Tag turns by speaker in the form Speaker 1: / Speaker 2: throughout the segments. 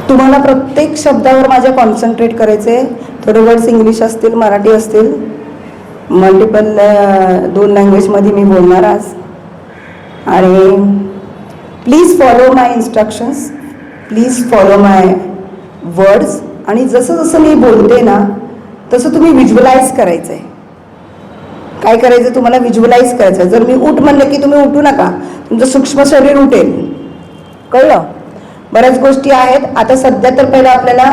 Speaker 1: तुम्हाला प्रत्येक शब्दावर माझ्या कॉन्सन्ट्रेट करायचे. थोडे वर्ड्स इंग्लिश असतील, मराठी असतील, मल्टिपल 2 लँग्वेजमध्ये मी बोलणार आज. आणि please follow my instructions, please follow my words. आणि जसं जसं मी बोलते ना तसं तुम्ही व्हिज्युअलाइज करायचं आहे. काय करायचं तुम्हाला? व्हिज्युअलाइज करायचं आहे. जर मी उठ म्हणलं की तुम्ही उठू नका, तुमचं सूक्ष्म शरीर उठेल. कळलं? बऱ्याच गोष्टी आहेत. आता सध्या तर पहिलं आपल्याला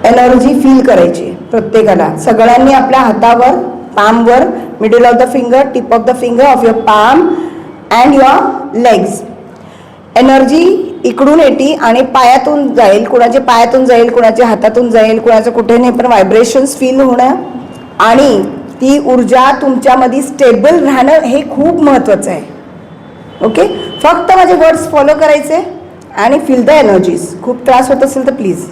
Speaker 1: एनर्जी फील करायची प्रत्येकाला. सगळ्यांनी आपल्या हातावर, पामवर, middle of the finger, tip of the finger of your palm and your legs. Energy इकडून येते आणि पायातून जाईल, कुणाच्या पायातून जाईल, कुणाच्या हातातून जाईल, कुणाचं कुठे नाही, पण व्हायब्रेशन्स फील होणं आणि ती ऊर्जा तुमच्यामध्ये स्टेबल राहणं हे खूप महत्त्वाचं आहे. ओके, फक्त माझे वर्ड्स फॉलो करायचे आणि फील द एनर्जीज. खूप त्रास होत असेल तर please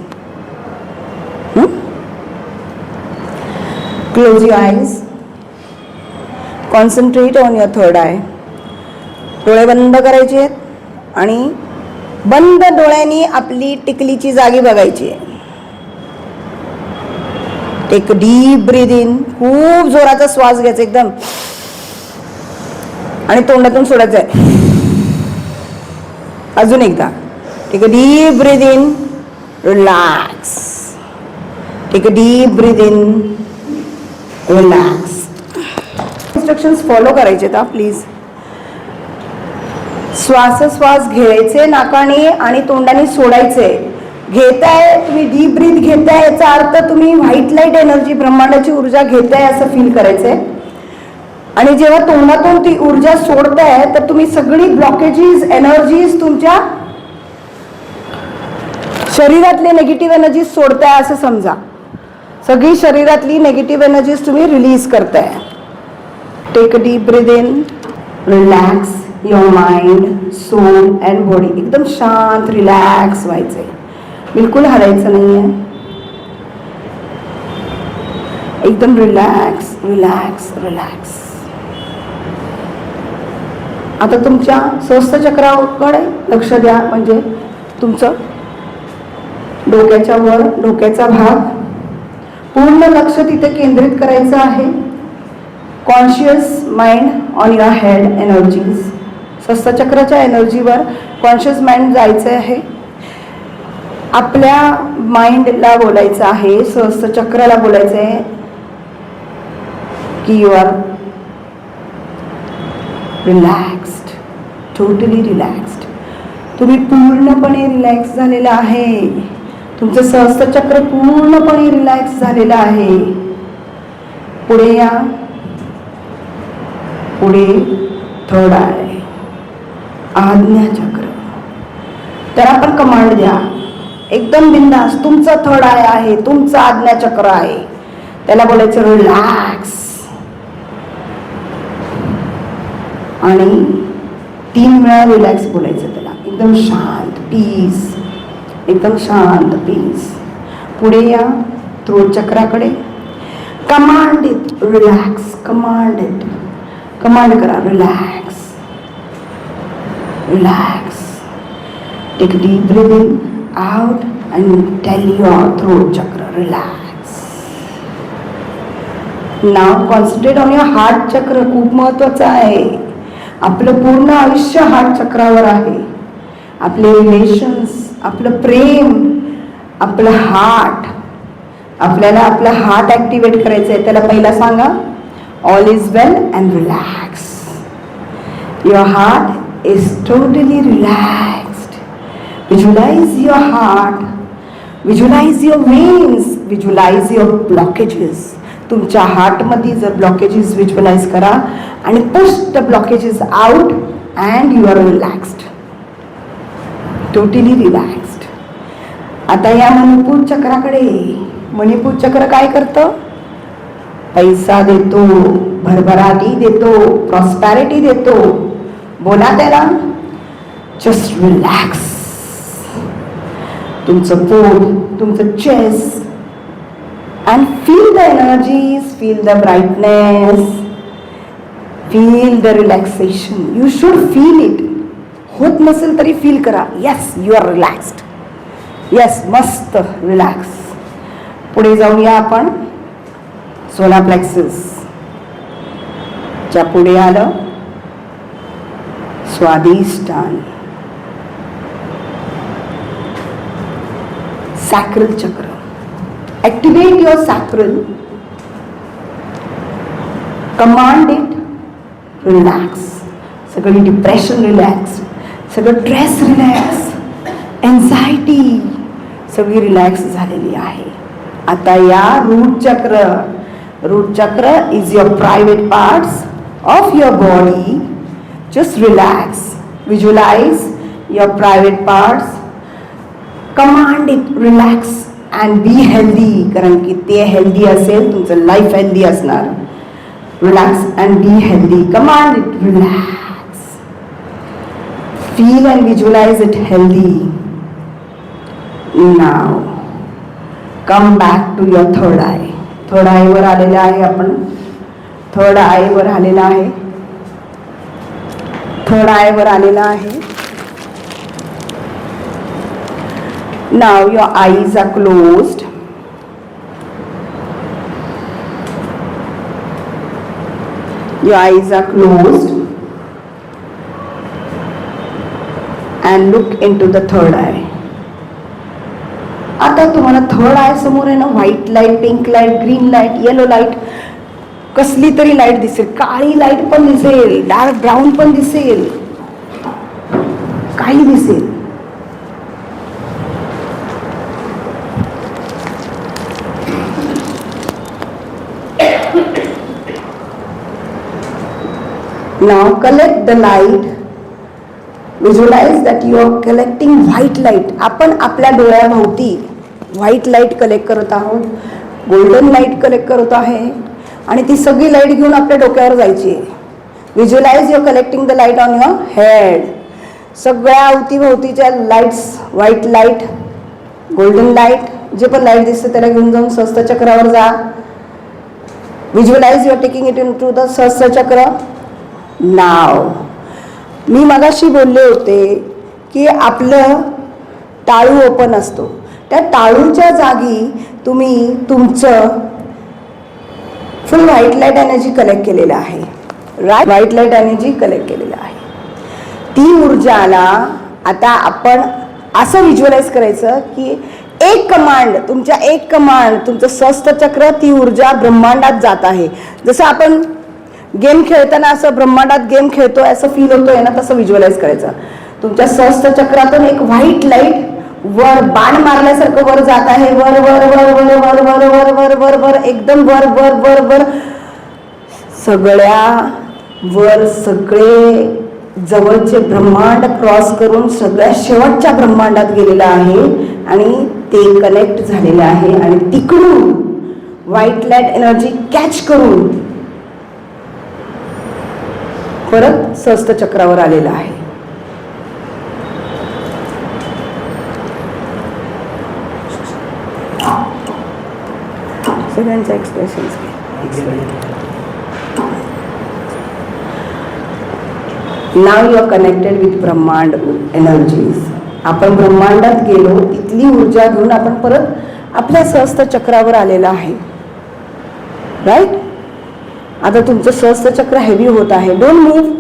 Speaker 1: close your eyes, concentrate on your third I. डोळे बंद करायचे आहेत आणि बंद डोळ्यांनी आपली टिकलीची जागी बघायची आहे. Take deep breath in. खूप जोराचा श्वास घ्यायचा एकदम आणि तोंडातून सोडायचं आहे. अजून एकदा. Take a deep breath in, relax. Take a deep breath in, relax. Instructions follow करायचे आहेत प्लीज. श्वासोश्वास घ्यायचे नाकाने आणि तोंडाने सोडायचे. घेताय तुम्ही, डीप ब्रीथ घेताय, याचा अर्थ तुम्ही व्हाईट लाईट एनर्जी, ब्रह्मांडाची ऊर्जा घेताय असं फील करायचंय. आणि जेव्हा तोंडातून ती ऊर्जा सोडताय तर तुम्ही सगळी ब्लॉकेजेस, एनर्जीज, तुमच्या शरीरातले नेगेटिव्ह एनर्जीज सोडताय असं समजा. सगळी शरीरातली नेगेटिव्ह एनर्जीज तुम्ही रिलीज करताय. Take a deep breath in, relax your mind, soul and body. एकदम शांत, रिलॅक्स व्हायचंय. बिलकुल हलायचं नाही आहे. एकदम रिलॅक्स, रिलॅक्स, रिलॅक्स. आता तुमच्या सहस्त्र चक्राकडे लक्ष द्या. म्हणजे तुमचं डोक्याच्या वर, डोक्याचा भाग, पूर्ण लक्ष तिथे केंद्रित करायचं आहे. Conscious mind on your head energies. सहस्त्रचक्राच्या एनर्जीवर कॉन्शियस माइंड जायचं आहे. आपल्या माइंडला बोलायचं आहे, सहस्त्रचक्राला बोलायचं आहे की you are relaxed, totally relaxed. तुम्ही पूर्णपणे रिलॅक्स झालेला आहे. तुमचं सहस्त्रचक्र पूर्णपणे रिलॅक्स झालेलं आहे. पुढे या. पुढे थर्ड आय, आज्ञाचक्र. तर आपण कमांड द्या एकदम बिंदास. तुमचं थर्ड आय आहे, तुमचं आज्ञाचक्र आहे. त्याला बोलायचं रिलॅक्स. आणि 3 वेळा रिलॅक्स बोलायचं त्याला. एकदम शांत, पीस, एकदम शांत, पीस. पुढे या थ्रोट चक्राकडे. Command it, relax. Command it, command करा, relax, relax. Take deep breath in, out and tell your throat chakra relax. Now concentrate on your heart chakra. खूप महत्त्वाचं आहे. आपलं पूर्ण आयुष्य हार्ट चक्रावर आहे. आपले रिलेशन्स, आपलं प्रेम, आपलं हार्ट. आपल्याला आपलं हार्ट ॲक्टिवेट करायचं आहे. त्याला पहिला सांगा all is well and relax. Your heart is totally relaxed. Visualize your heart, visualize your veins, visualize your blockages. तुमच्या हार्टमध्ये जर ब्लॉकेजेस व्हिज्युअलाइज करा आणि push the blockages out and you are relaxed, totally relaxed. आता या मणिपूर चक्राकडे. मणिपूर चक्र काय करतं? पैसा देतो, भरभराटी देतो, प्रॉस्पॅरिटी देतो. बोला त्याला, जस्ट रिलॅक्स. तुमचं पोट, तुमचं chest and feel the energies, feel the brightness, feel the relaxation. You should feel it. होत नसेल तरी फील करा. Yes, you are relaxed. Yes, मस्त रिलॅक्स. पुढे जाऊया आपण. सोलार प्लेक्सस च्या पुढे आलं स्वादिष्टान, sacral chakra. Activate your sacral, command it, relax. सगळी डिप्रेशन रिलॅक्स, सगळं स्ट्रेस रिलॅक्स, एन्झायटी सगळी रिलॅक्स झालेली आहे. आता या root chakra is your private parts of your body. Just relax, visualise your private parts, command it, relax and be healthy. कारण की ते हेल्दी असेल तुमचं लाईफ हेल्दी असणार. Relax and be healthy. Command it, relax. Feel and visualise it healthy. Now come back to your third I. Third आयवर आलेलं आहे आपण. Third आयवर आलेला आहे. थर्ड आयवर आलेला आहे. Now your eyes are closed. Your eyes are closed and look into the third eye. आता तुम्हाला थर्ड आय समोर आहे ना, white light, pink light, green light, yellow light, कसली तरी लाईट दिसेल. काळी लाईट पण दिसेल, डार्क ब्राऊन पण दिसेल, काही दिसेल. Now collect the light. Visualize that you are collecting white light. आपण आपल्या डोळ्याभोवती व्हाईट लाईट कलेक्ट करत आहोत, गोल्डन लाईट कलेक्ट करत आहे आणि ती सगळी लाईट घेऊन आपल्या डोक्यावर जायची आहे. Visualise your collecting the light on your head. सगळ्या अवतीभोवतीच्या lights, white light, golden light, जे पण लाईट दिसते त्याला घेऊन जाऊन सहस्त्र चक्रावर जा. Visualise your taking it into the Sahastra chakra. नाव मी मगाशी बोलले होते की आपलं टाळू ओपन असतो, त्या टाळूच्या जागी तुम्ही तुमचं फुल व्हाईट लाईट एनर्जी कलेक्ट केलेलं आहे. व्हाईट लाईट एनर्जी कलेक्ट केलेलं आहे. ती ऊर्जाला आता आपण असं व्हिज्युअलाइज करायचं की एक कमांड, तुमचं सहस्त्र चक्र, ती ऊर्जा ब्रह्मांडात जात आहे. जसं आपण गेम खेळताना असं ब्रह्मांडात गेम खेळतोय असं फील होतोय ना, तसं व्हिज्युअलाइज करायचं. तुमच्या सहस्त्र चक्रातून एक व्हाईट लाईट वर बाण मारल्यासारखं वर जात आहे. वर वर वर वर वर वर वर वर वर वर एकदम वर वर वर वर सगळ्या वर, सगळे जवळचे ब्रह्मांड क्रॉस करून सगळ्या शेवटच्या ब्रह्मांडात गेलेला आहे आणि ते कनेक्ट झालेलं आहे. आणि तिकडून व्हाईट लाईट एनर्जी कॅच करून परत सहस्त्र चक्रावर आलेला आहे. सगळ्यांचा expression. Now you are connected with brahmand energies. आपण ब्रह्मांडात गेलो, तिथली ऊर्जा घेऊन आपण परत आपल्या सहस्त्र चक्रावर आलेला आहे. राईट. आता तुमचं सहस्त्र चक्र हेवी होत आहे. Don't move.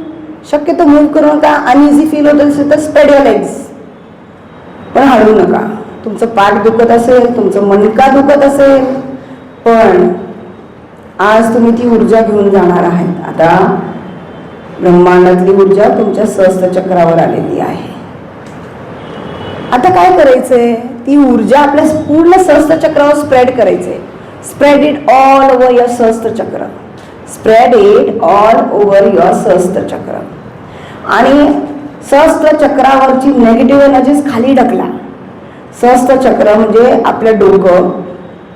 Speaker 1: शक्यतो मूव्ह करू नका. अनइझी फील होत असेल तर स्प्रेड युअर लेग्स, पण हळू नका. तुमचं पाठ दुखत असेल, तुमचं मणका दुखत असेल, पण आज तुम्ही ती ऊर्जा घेऊन जाणार आहेत. आता ब्रह्मांडातली ऊर्जा तुमच्या सहस्त्र चक्रावर आलेली आहे. आता काय करायचंय, ती ऊर्जा आपल्या पूर्ण सहस्त्र चक्रावर स्प्रेड करायचंय. Spread it all over your सहस्त्र चक्र. Spread it all over your सहस्त्र चक्र. आणि सहस्त्र चक्रावरची नेगेटिव्ह एनर्जीज खाली ढकला. सहस्त्र चक्र म्हणजे आपलं डोकं,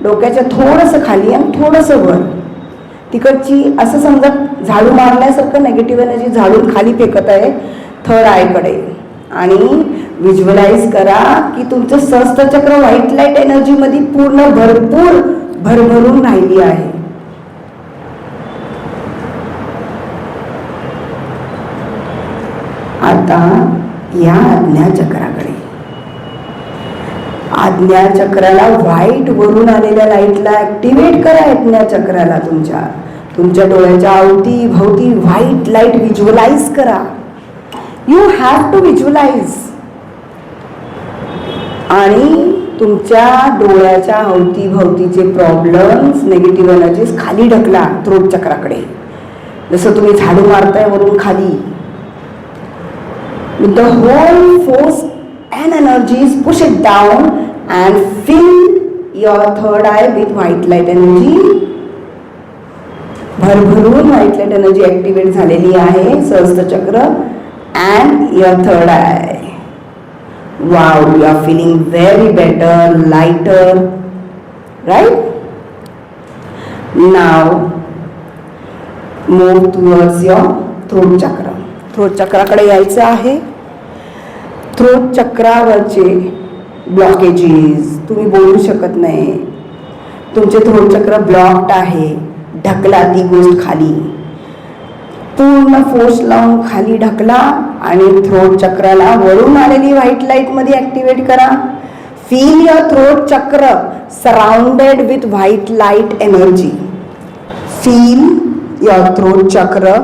Speaker 1: डोक्याच्या थोडंसं खाली आणि थोडंसं वर. तिकडची असं समजा झाडू मारल्यासारखं नेगेटिव्ह एनर्जी झाडून खाली फेकत आहे थर्ड आयकडे. आणि व्हिज्युअलाइज करा की तुमचं सहस्त्र चक्र व्हाईट लाईट एनर्जीमध्ये पूर्ण भरपूर भरभरून राहिली आहे. आता या आज्ञा चक्राकडे. आज्ञा चक्राला, व्हाईट वरून आलेल्या लाईटला ऍक्टिव्हेट करा. आज्ञा चक्राला तुमच्या डोळ्याच्या अवती भोवती व्हाईट लाईट व्हिज्युअलाइज करा. You have to visualise. आणि तुमच्या डोळ्याच्या अवती भोवतीचे प्रॉब्लेम्स, निगेटिव्ह एनर्जीज खाली ढकला थ्रोट चक्राकडे. जसं तुम्ही झाडू मारताय वरून खाली. With the whole force and energies, push it down and fill your third eye with white light energy. भरभरून व्हाईट लाईट एनर्जी ऍक्टिव्हेट झालेली आहे सहस्त्र चक्र and your third eye. Wow, you are feeling very better, lighter, right? Now move towards your throat chakra. Throat चक्राकडे यायचं आहे. Throat चक्रावरचे blockages, तुम्ही बोलू शकत नाही, तुमचे थ्रोट चक्र ब्लॉक्ड आहे. ढकला ती गोष्ट खाली, पूर्ण फोर्स लावून खाली ढकला आणि थ्रोट चक्राला वरून आलेली व्हाईट लाईट मध्ये ऍक्टिव्हेट करा. फील युअर थ्रोट चक्र surrounded with white light energy. Feel your throat चक्र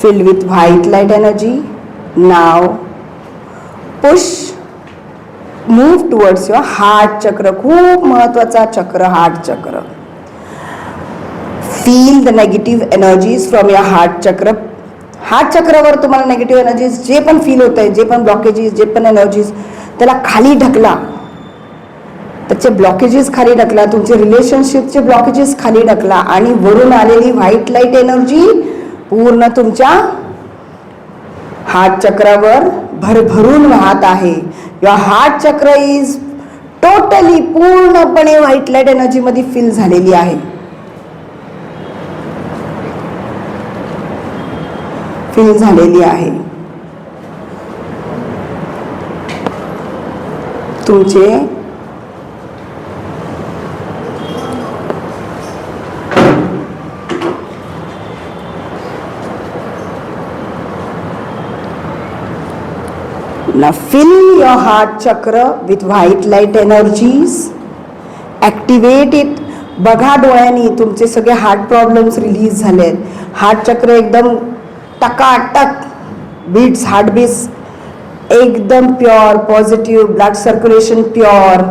Speaker 1: filled with white light energy. Now push, move towards your heart chakra. खूप महत्वाचा चक्र हार्ट चक्र. Feel the negative energies from your heart chakra. Heart चक्रावर तुम्हाला negative energies जे पण feel होत आहे, जे पण ब्लॉकेजेस, जे पण एनर्जीज, त्याला खाली ढकला. त्याचे ब्लॉकेजेस खाली ढकला. तुमचे रिलेशनशिपचे ब्लॉकेजेस खाली ढकला आणि वरून आलेली व्हाईट लाईट एनर्जी पूर्ण तुमच्या हार्ट चक्रावर भरभरून वाहत आहे. युअर हार्ट चक्र इज टोटली पूर्णपणे व्हाईट लाईट एनर्जी मध्ये फिल झालेली आहे. फिल झालेली आहे. तुमचे Now fill your heart chakra with white light energies. Activate it. बघा डोळ्यांनी तुमचे सगळे हार्ट प्रॉब्लेम्स रिलीज झालेत. हार्ट चक्र एकदम टकाटक बीट्स, हार्ट बीट्स एकदम pure, positive, blood circulation pure.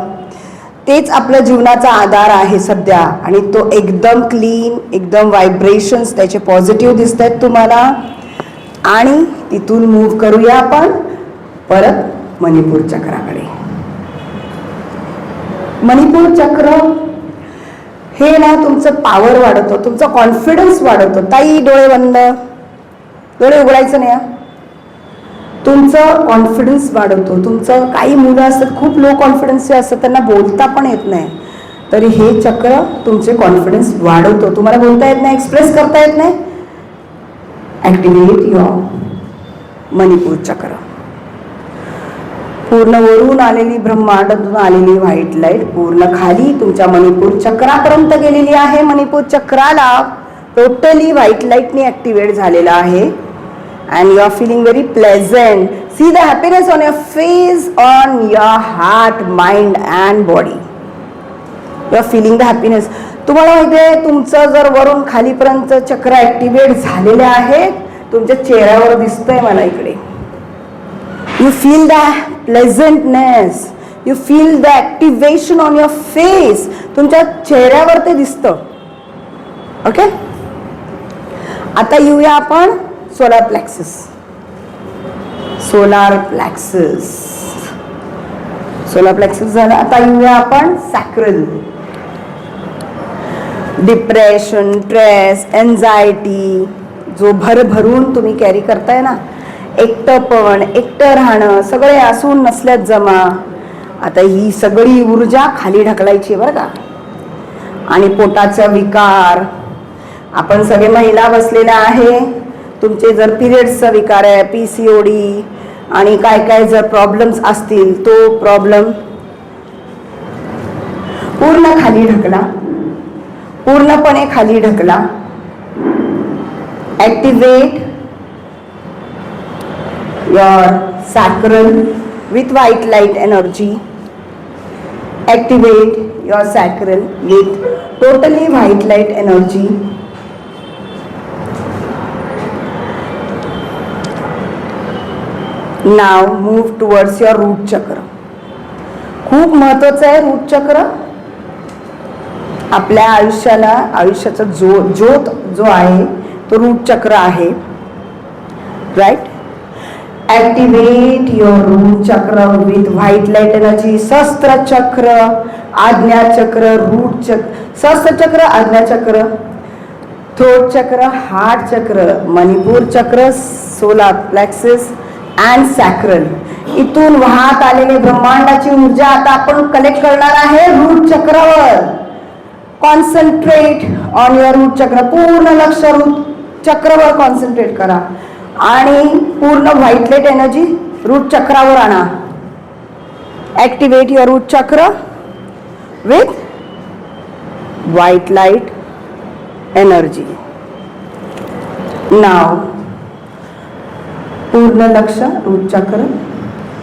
Speaker 1: तेच आपल्या जीवनाचा आधार आहे सध्या आणि तो एकदम क्लीन, एकदम व्हायब्रेशन्स त्याचे पॉझिटिव्ह दिसत आहेत तुम्हाला. आणि तिथून मूव्ह करूया आपण परत मणिपूर चक्राकडे. मणिपूर चक्र हे ना तुमचं पॉवर वाढवतो, तुमचा कॉन्फिडन्स वाढवतो. ताई डोळे बंद, डोळे उघडायचं नाही. तुमचं कॉन्फिडन्स वाढवतो. तुमचं काही मुलं असतात खूप लो कॉन्फिडन्सचे असतात, त्यांना बोलता पण येत नाही, तरी हे चक्र तुमचे कॉन्फिडन्स वाढवतो. तुम्हाला बोलता येत नाही, एक्सप्रेस करता येत नाही, ऍक्टिव्हेट युअर मणिपूर चक्र. पूर्ण वरून आलेली, ब्रह्मांडातून आलेली व्हाईट लाईट पूर्ण खाली तुमच्या मणिपूर चक्रापर्यंत गेलेली आहे. मणिपूर चक्राला टोटली व्हाईट लाईटने ऍक्टिव्हेट झालेला आहे. And you are feeling very pleasant. See the happiness on your face, on your heart, mind and body. You are feeling the happiness. तुम्हाला माहिती आहे तुमचं जर वरून खालीपर्यंत चक्र ऍक्टिव्हेट झालेले आहे, तुमच्या चेहऱ्यावर दिसतंय मला इकडे. You feel the pleasantness, you feel the activation on your face. तुमच्या चेहऱ्यावर ते दिसतं. ओके, आता येऊया आपण solar plexus. Solar plexus, solar plexus झालं. आता येऊया आपण सॅक्रल. डिप्रेशन, स्ट्रेस, एन्झायटी जो भरभरून तुम्ही कॅरी करताय ना, एकटंपण, एकटं राहणं, सगळे असून नसल्यात जमा. आता ही सगळी ऊर्जा खाली ढकलायची बरं का. आणि पोटाचा विकार, आपण सगळे महिला बसलेल्या आहे, तुमचे जर पिरियड्सचा विकार आहे, PCOD आणि काय काय जर प्रॉब्लेम्स असतील, तो प्रॉब्लेम पूर्ण खाली ढकला, पूर्णपणे खाली ढकला. Activate your sacral with white light energy. Activate your sacral with totally white light energy. Now move towards your root chakra. खूप महत्वाचं आहे रूट चक्र. आपल्या आयुष्याचा ज्योत जो आहे तो रूट चक्र आहे. Right. Activate your root chakra with white light energy. सहस्त्र चक्र, आज्ञा चक्र, रूट चक्र, सहस्त्र चक्र, आज्ञा चक्र, थ्रोट चक्र, हार्ट चक्र, मणिपूर चक्र, सोलार प्लेक्सिस अँड सॅक्रल. इथून वाहत आलेली ब्रह्मांडाची ऊर्जा आता आपण कलेक्ट करणार आहे रूट चक्रावर. Concentrate on your root chakra. पूर्ण लक्ष रूट चक्रावर कॉन्सन्ट्रेट करा आणि पूर्ण व्हाईट लाईट एनर्जी रूट चक्रावर आणा. Activate your root chakra with white light energy. Now पूर्ण लक्ष root chakra.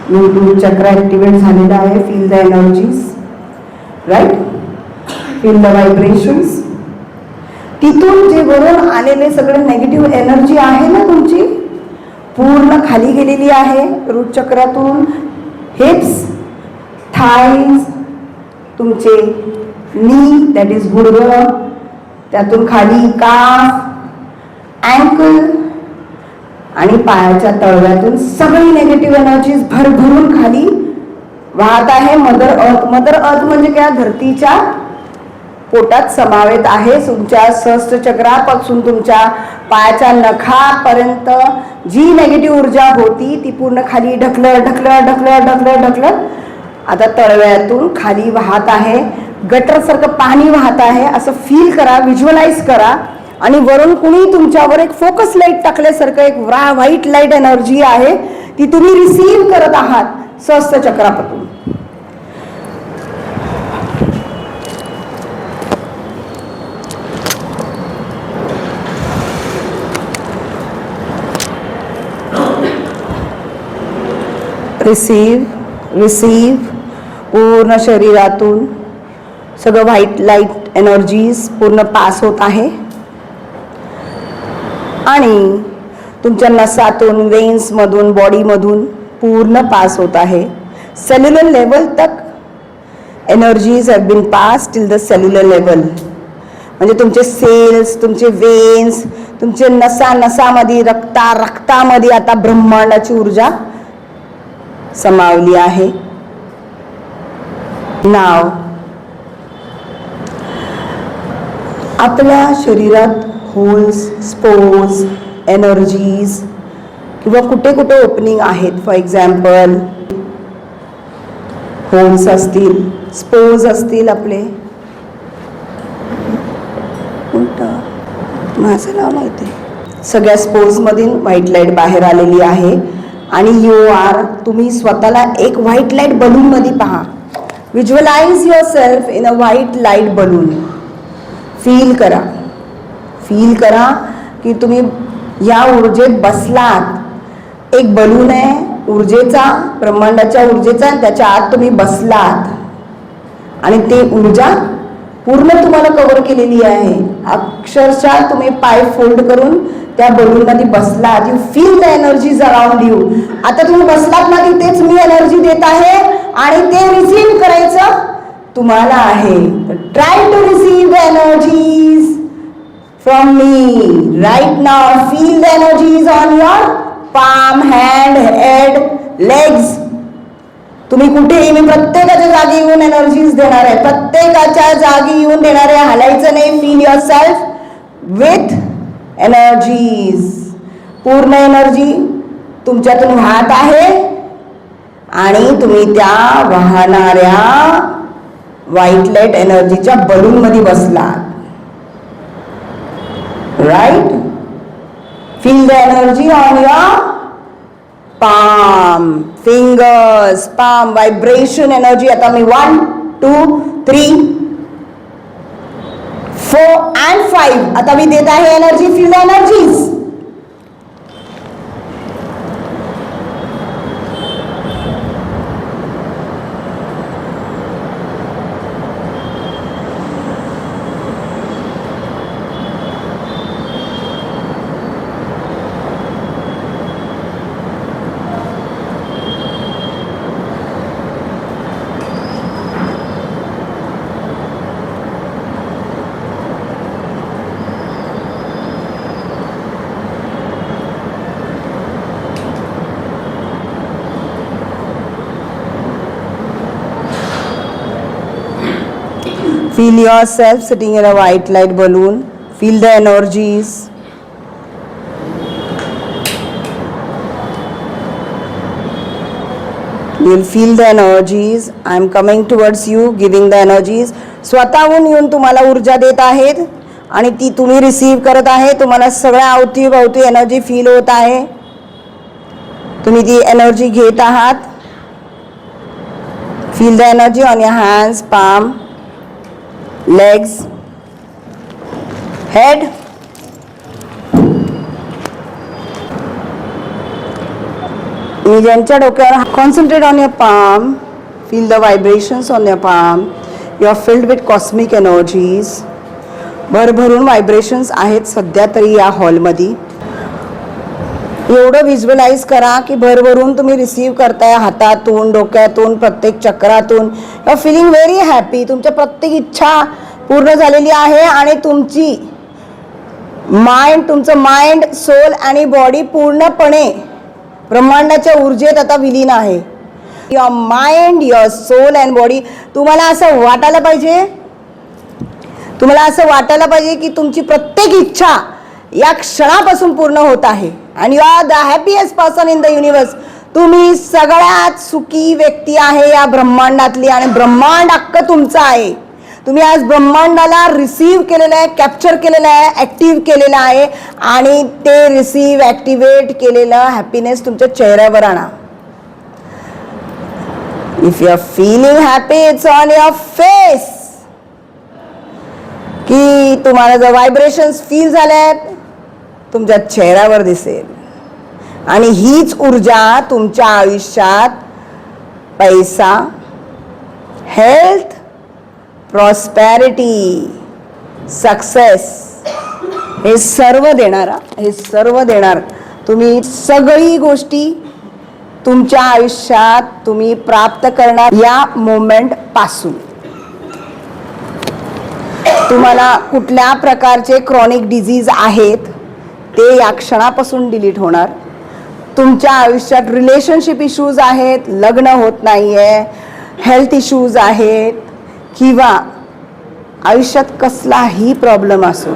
Speaker 1: Root chakra activate झालेला आहे. Feel the energies. Right. Feel the vibrations. तिथून जे वरून आलेले सगळे नेगेटिव्ह एनर्जी आहे ना तुमची पूर्ण खाली गेलेली आहे रूट चक्रातून. हिप्स, थाईज, तुमचे नी दॅट इज गुडघं, त्यातून खाली काफ, अँकल आणि पायाच्या तळव्यातून सगळी नेगेटिव्ह एनर्जीज भरभरून खाली वाहत आहे. Mother earth. मदर अर्थ म्हणजे काय? धरतीच्या पोटात समावेत आहे. तुमच्या सहस्त्र चक्रापासून तुमच्या पायाच्या नखापर्यंत जी नेगेटिव्ह ऊर्जा होती ती पूर्ण खाली ढकलत ढकलत ढकलत ढकलत ढकलत आता तळव्यातून खाली वाहत आहे. गटरसारखं पाणी वाहत आहे असं फील करा, व्हिज्युअलाइज करा. आणि वरून कुणी तुमच्यावर एक फोकस लाईट टाकल्यासारखं एक व्हाईट लाईट एनर्जी आहे ती तुम्ही रिसीव्ह करत आहात सहस्त्र चक्रापासून. रिसीव पूर्ण शरीरातून सगळं व्हाईट लाईट एनर्जीज पूर्ण पास होत आहे आणि तुमच्या नसातून, वेन्समधून, बॉडीमधून पूर्ण पास होत आहे. सेल्युलर लेवल तक energies have been pass till the cellular level. म्हणजे तुमचे सेल्स, तुमचे वेन्स, तुमचे नसामध्ये, रक्तामध्ये आता ब्रह्मांडाची ऊर्जा समावली आहे. नाव आपल्या शरीरात होल्स, स्पोर्स, एनर्जीज किंवा कुठे कुठे ओपनिंग आहेत. फॉर एक्झाम्पल होल्स असतील, स्पोर्स असतील आपले. माझं नाव माहिती. सगळ्या स्पोर्समधून व्हाईट लाईट बाहेर आलेली आहे आणि तुम्ही स्वतःला एक व्हाईट लाईट बलूनमध्ये पहा. Visualise your self in a white light balloon. Feel करा की तुम्ही या ऊर्जेत बसलात. एक बलून आहे ऊर्जेचा, ब्रह्मांडाच्या ऊर्जेचा, त्याच्या आत तुम्ही बसलात आणि ते ऊर्जा पूर्ण तुम्हाला कव्हर केलेली आहे. अक्षरशः तुम्ही पाय फोल्ड करून त्या बलूनमध्ये बसलात. You feel the energies around you. आता तुम्ही बसलात ना तिथेच मी एनर्जी देत आहे आणि ते रिसीव्ह करायचं तुम्हाला आहे. Try to receive the energies from me right now. Feel the energies on your palm, hand, head, legs. तुम्ही कुठेही, मी प्रत्येकाच्या जागी येऊन एनर्जीज देणार आहे. प्रत्येकाच्या जागी येऊन देणार आहे. हलायचं नाही. Feel your self with energies. पूर्ण एनर्जी तुमच्यातून वाहत आहे आणि तुम्ही त्या वाहणाऱ्या व्हाईट लाईट एनर्जीच्या बलूनमध्ये बसलात. Right. Feel the energy on your palm, fingers, palm, vibration energy. आता मी 1, 2, 3, 4 and 5 आता मी देत आहे energy. Feel the energies. Feel yourself sitting in a white light balloon. Feel the energies. You'll feel the energies. I'm coming towards you, giving the energies. स्वतःहून येऊन तुम्हाला ऊर्जा देत आहेत आणि ती तुम्ही रिसीव्ह करत आहे. तुम्हाला सगळ्या अवतीभोवती एनर्जी फील होत आहे. तुम्ही ती एनर्जी घेत आहात. Feel the energy on your hands, palm, legs, head. मी ज्यांच्या डोक्यावर concentrate on your palm. Feel the vibrations on your palm. You are filled with cosmic energies. भरभरून व्हायब्रेशन्स आहेत सध्या तरी या हॉलमध्ये. एवढं व्हिज्युअलाइज करा की भरभरून तुम्ही रिसीव्ह करताय हातातून, डोक्यातून, प्रत्येक चक्रातून. You are feeling very happy. तुमच्या प्रत्येक इच्छा पूर्ण झालेली आहे आणि तुमची तुमचं माइंड, सोल आणि बॉडी पूर्णपणे ब्रह्मांडाच्या ऊर्जेत आता विलीन आहे. Your mind, your soul and body. तुम्हाला असं वाटायला पाहिजे की तुमची प्रत्येक इच्छा या क्षणापासून पूर्ण होत आहे. And you are the happiest person in the universe. तुम्ही सगळ्यात सुखी व्यक्ती आहे या ब्रह्मांडातली आणि ब्रह्मांड अख्खं तुमचं आहे. तुम्ही आज ब्रह्मांडाला रिसीव्ह केलेलं आहे, कॅप्चर केलेलं आहे, ॲक्टिव्ह केलेलं आहे आणि ते रिसीव्ह ॲक्टिवेट केलेलं हॅपीनेस तुमच्या चेहऱ्यावर आणा. If you are feeling happy, it's on your face. की तुम्हाला जर व्हायब्रेशन्स फील झाल्यात तुमच्या चेहऱ्यावर दिसेल आणि हीच ऊर्जा तुमच्या आयुष्यात पैसा, हेल्थ, प्रॉस्पॅरिटी, सक्सेस हे सर्व देणार. तुम्ही सगळी गोष्टी तुमच्या आयुष्यात तुम्ही प्राप्त करणार या मोमेंट पासून. तुम्हाला कुठल्या प्रकारचे क्रॉनिक डिझीज आहेत ते या क्षणापासून डिलीट होणार. तुमच्या आयुष्यात रिलेशनशिप इश्यूज आहेत, लग्न होत नाहीये, हेल्थ इश्यूज आहेत किंवा आयुष्यात कसलाही प्रॉब्लेम असो,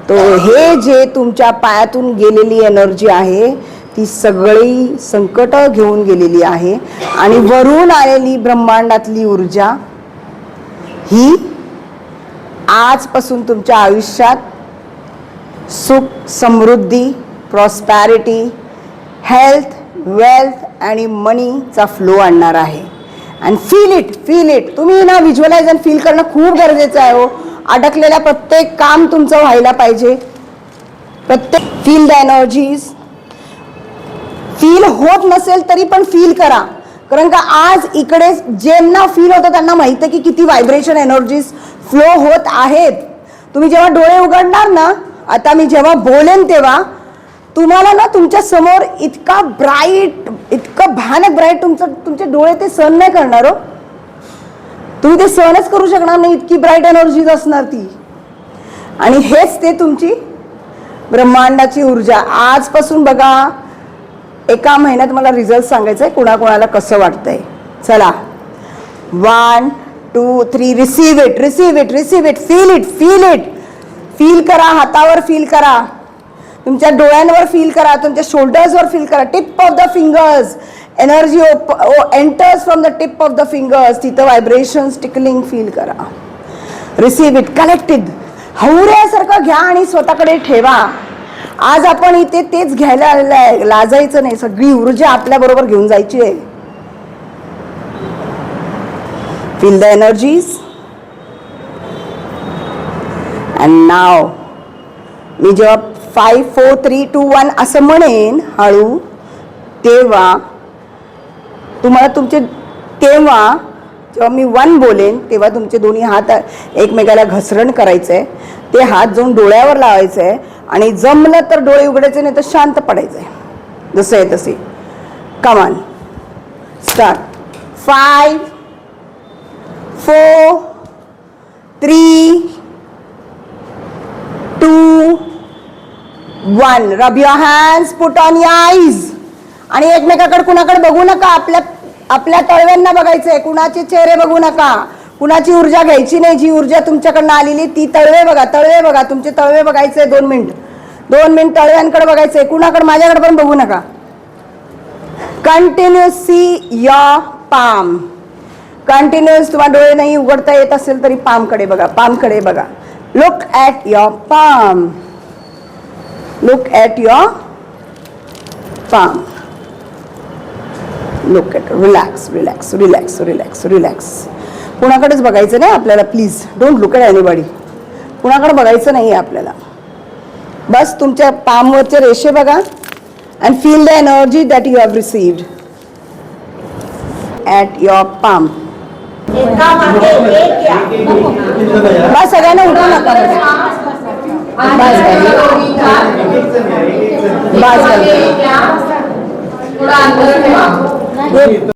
Speaker 1: तो हे जे तुमच्या पायातून गेलेली एनर्जी आहे ती सगळी संकट घेऊन गेलेली आहे आणि वरून आलेली ब्रह्मांडातली ऊर्जा ही आजपासून तुमच्या आयुष्यात सुख, समृद्धी, प्रॉस्पॅरिटी, हेल्थ, वेल्थ आणि मनीचा फ्लो आणणार आहे. And feel it. तुम्ही ना व्हिज्युअलाइज अँड फील करणं खूप गरजेचं आहे हो. अडकलेल्या प्रत्येक काम तुमचं व्हायला पाहिजे. Feel the energies. फील होत नसेल तरी पण फील करा, कारण का आज इकडे ज्यांना फील होतं त्यांना माहिती आहे की किती व्हायब्रेशन एनर्जीज फ्लो होत आहेत. तुम्ही जेव्हा डोळे उघडणार ना, आता मी जेव्हा बोलेन तेव्हा तुम्हाला ना तुमच्या समोर इतका ब्राईट, इतकं भयानक ब्राईट तुमचे डोळे ते सहन नाही करणार हो. तुम्ही ते सहनच करू शकणार नाही, इतकी ब्राईट एनर्जीज असणार ती. आणि हेच ते तुमची ब्रह्मांडाची ऊर्जा. आजपासून बघा, एका महिन्यात मला रिझल्ट सांगायचा आहे कोणाकोणाला कसं वाटतंय. चला, 1 2 3. Receive it. Feel it. Feel करा. हातावर फील करा, तुमच्या डोळ्यांवर फील करा, तुमच्या शोल्डर्सवर फील करा. Tip of the fingers, energy enters from the tip of the fingers. तिथं व्हायब्रेशन्स टिकलिंग फील करा. Receive it. कलेक्टेड. हौऱ्यासारखं घ्या आणि स्वतःकडे ठेवा. आज आपण इथे तेच घ्यायला आलेलं आहे, लाजायचं नाही. सगळी ऊर्जा आपल्या बरोबर घेऊन जायची आहे. Feel the energies. And now मी जेव्हा 5 4 3 2 1 असं म्हणेन हळू, तेव्हा तुम्हाला जेव्हा मी 1 बोलेन तेव्हा तुमचे दोन्ही हात एकमेकाला घसरण करायचंय. ते हात जाऊन डोळ्यावर लावायचंय आणि जमलं तर डोळे उघडायचे, नाही तर शांत पडायचंय. जसं आहे तसे. Come on, start. 5 4 3 2 1. रब your hands, put on your eyes. आणि एकमेकाकडे कुणाकडे बघू नका. आपल्या तळव्यांना बघायचंय, कुणाचे चेहरे बघू नका. कुणाची ऊर्जा घ्यायची नाही, जी ऊर्जा तुमच्याकडनं आलेली ती. तळवे बघा, तुमचे तळवे बघायचे. 2 मिनिट तळव्यांकडे बघायचंय. कुणाकडे? माझ्याकडे पण बघू नका. Continuous see your palm. Continuous. तुम्हाला डोळे नाही उघडता येत असेल तरी पामकडे बघा. Look at your palm. Look at your palm. Look at. Relax. कुणाकडेच बघायचं नाही आपल्याला. Please don't look at anybody. कुणाकडे बघायचं नाही आहे आपल्याला. बस तुमच्या पामवरचे रेषे बघा. And feel the energy that you have received at your palm. बस सगळ्यांना उठू नका. बस